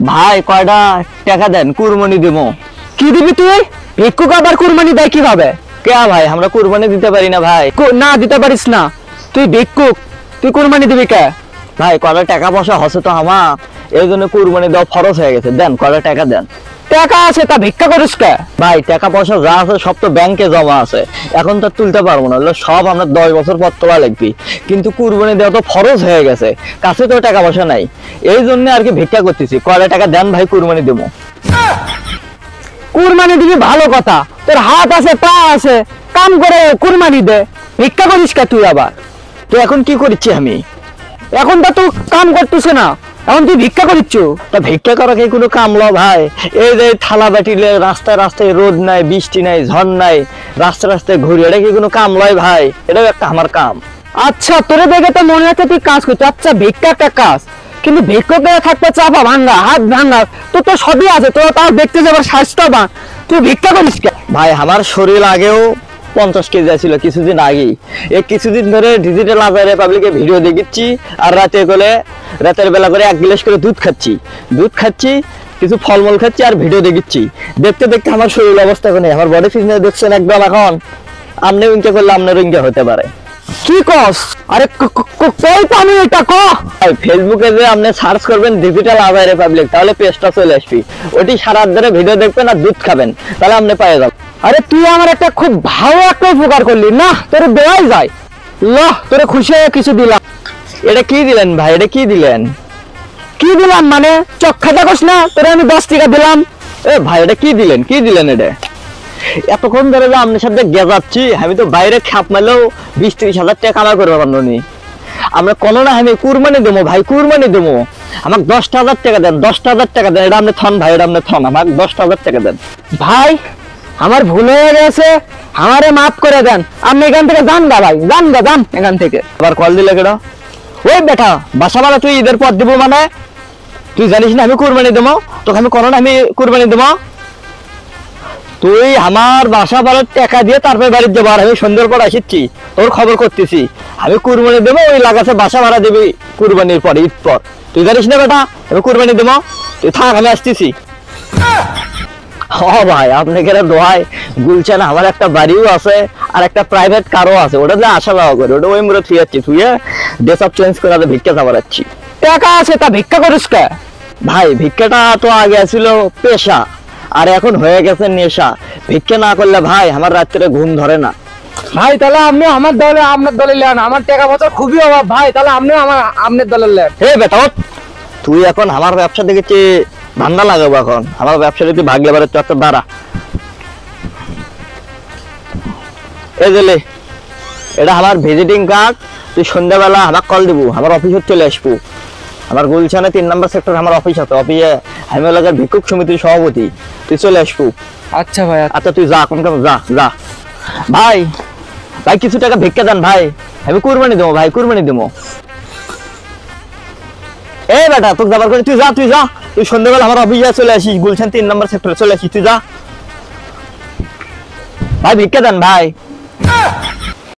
ভাই কয়টা টাকা দেন, কুরবানি দেবো। কি দিবি তুই? ভিক্ষুক আবার কুরবানি দেয় কিভাবে? কে ভাই, আমরা কুরবানি দিতে পারি না ভাই। না দিতে পারিস না, তুই ভিক্ষুক, তুই কুরবানি দিবি কে? ভাই কয়টা টাকা পয়সা হচ্ছে তো আমার, এই জন্য কুরবানি দেওয়া ফরজ হয়ে গেছে। দেন কয়টা টাকা দেন। টাকা আছে তা ভিক্ষা করিস কে? ভাই টাকা পয়সা যা আছে সব তো ব্যাংকে জমা আছে, এখন তো তুলতে পারবো না, সব আমরা 10 বছর পর তোলা লাগবি। কিন্তু কুরবানি দেওয়া তো ফরজ হয়ে গেছে, কাছে তো টাকা পয়সা নাই, এই জন্য আর কি ভিক্ষা করতেছি। কয়টা টাকা দেন ভাই, কুরবানি দেবো। কুরবানি দিবি ভালো কথা, তোর হাত আছে পা আছে, কাম করে কুরবানি দে। ভিক্ষা করিস কে তুই আবার? তো এখন কি করছি আমি? এখন তো তুই কাম করতেছ না, এখন তুই ভিক্ষা করিস। তা ভিক্ষা করা কি কোনো কাম ল ভাই? এই যে থালা বাটিলে রাস্তায় রাস্তায় রোদ নাই, বৃষ্টি নাই, ঝড় নাই, রাস্তায় রাস্তায় ঘুরি, এটা কি কোনো কাম লয় ভাই? এটাও একটা আমার কাম। আচ্ছা তোরে দেখে তো মনে হচ্ছে তুই কাজ করছিস। আচ্ছা ভিক্ষা একটা কাজ, কিন্তু ভিক্ষকে থাকবে চাপা ভাঙ্গা, হাত ভাঙ্গা, তো তোর সবই আছে, তোর তাও দেখতে যাবার স্বাস্থ্যবান, তুই ভিক্ষা করিস কে? ভাই আমার শরীর আগেও 50 কেজি ছিল কিছুদিন আগেই। এই কিছুদিন ধরে ডিজিটাল আজারে পাবলিকে ভিডিও দেখিচ্ছি, আর রাতের বেলা করে 1 গ্লাস করে দুধ খাচ্ছি, কিছু ফলমূল খাচ্ছি আর ভিডিও দেখিচ্ছি। দেখতে দেখতে আমার শরীর অবস্থা এখন, আমার বডি ফিটনেস দেখছেন একদম। এখন আপনি উইঙ্কে করলে আপনার উইঙ্কে হতে পারে। কি কস? আরে কই পানি এটা ক? ফেসবুকে যে আপনি সার্চ করবেন ডিজিটাল আজারে পাবলিক, তাহলে পেজটা চলে আসবি। ওটি সারা রাত ধরে ভিডিও দেখবেন আর দুধ খাবেন, তাহলে আপনি পেয়ে যাবেন। আরে তুই আমার একটা খুব ভালো একটা উপকার করলি না, তোরে দেওয়াই যায়। ল তোরে খুশি হয়ে কিছু দিলাম। এটা কি দিলেন ভাই, এটা কি দিলেন? কি দিলাম মানে চক্ষা দেখোস না, তোরে আমি 10 টাকা দিলাম। এ ভাই এটা কি দিলেন, কি দিলেন? এটা এতক্ষণ ধরে যে আপনার সাথে গেজাচ্ছি, আমি তো বাইরে খাপ মারলেও 20-30 হাজার টাকা কামাই করবো পারনি। আমরা কোনো না, আমি কুরবানি দেবো ভাই, কুরবানি দেবো। আমাকে 10,000 টাকা দেন, 10,000 টাকা দেন। এটা আপনি থন ভাই, এটা আপনি থন, আমাকে 10,000 টাকা দেন। ভাই আমার ভুল হয়ে গেছে, আমারে মাফ করে দেন। আপনি এখান থেকে যান গা ভাই, যান এখান থেকে। আবার কল দিলে কেন? ওই বেটা বাসা ভাড়া তুই ঈদের পর দেবো মানে? তুই জানিস না আমি কুরবানি দেবো? তোকে আমি কোনো না, আমি কুরবানি দেবো। তুই আমার বাসা ভাড়ার টাকা দিয়ে তারপরে বাড়ির যাবো, আর আমি সন্ধ্যার পর আসিচ্ছি, তোর খবর করতেছি। আমি কুরবানি দেবো, ওই লাগাছে বাসা ভাড়া দিবি কুরবানির পর, ঈদ পর। তুই জানিস না বেটা আমি কুরবানি দেবো? তুই থাক, আমি আসতেছি। ও ভাই আপনাকে দোহাই, গুলছেন আমার একটা বাড়িও আছে আর একটা প্রাইভেট কারও আছে, ওটা যে আসা যাওয়া করে, ওটা ওই মুড়ে থুয়াচ্ছি, থুয়ে ড্রেস আপ চেঞ্জ করে ভিক্ষা চাপাচ্ছি। টাকা আছে তা ভিক্ষা করিস কে? ভাই ভিক্ষাটা তো আগে ছিল পেশা, আর এখন হয়ে গেছে নেশা। ভিক্ষা না করলে ভাই আমার রাত্রে ঘুম ধরে না। ভাই তাহলে আপনি আমার দলে, আপনার দলে নেন, আমার টাকা পয়সা খুবই অভাব ভাই, তাহলে আপনিও আপনার দলে নেন। হে বেটা তুই এখন আমার ব্যবসা দেখেছি ধান্দা লাগাবো, এখন আমার ব্যবসা যদি ভাগলে পারে তো একটা দাঁড়া। এই দিলে এটা আমার ভিজিটিং কার্ড, তুই সন্ধ্যাবেলা আমার কল দিব, আমার অফিসে চলে আসবো। আমার গুলশানে 3 নম্বর সেক্টর আমার অফিস আছে, অফিসে আমি এলাকার ভিক্ষুক সমিতির সভাপতি, তুই চলে আসবো। আচ্ছা ভাই। আচ্ছা তুই যা, কোন কাম যা। ভাই কিছু টাকা ভিক্ষা দেন ভাই, আমি কুরবানি দেবো ভাই, কুরবানি দেবো। এ বেটা তোকে যাবার করে তুই যা, তুই সন্ধ্যাবেলা আমার অফিসে চলে আসিস, গুলশান 3 নম্বর সেক্টরে চলে আসিস, তুই যা ভাই, ভিক্ষা দেন ভাই।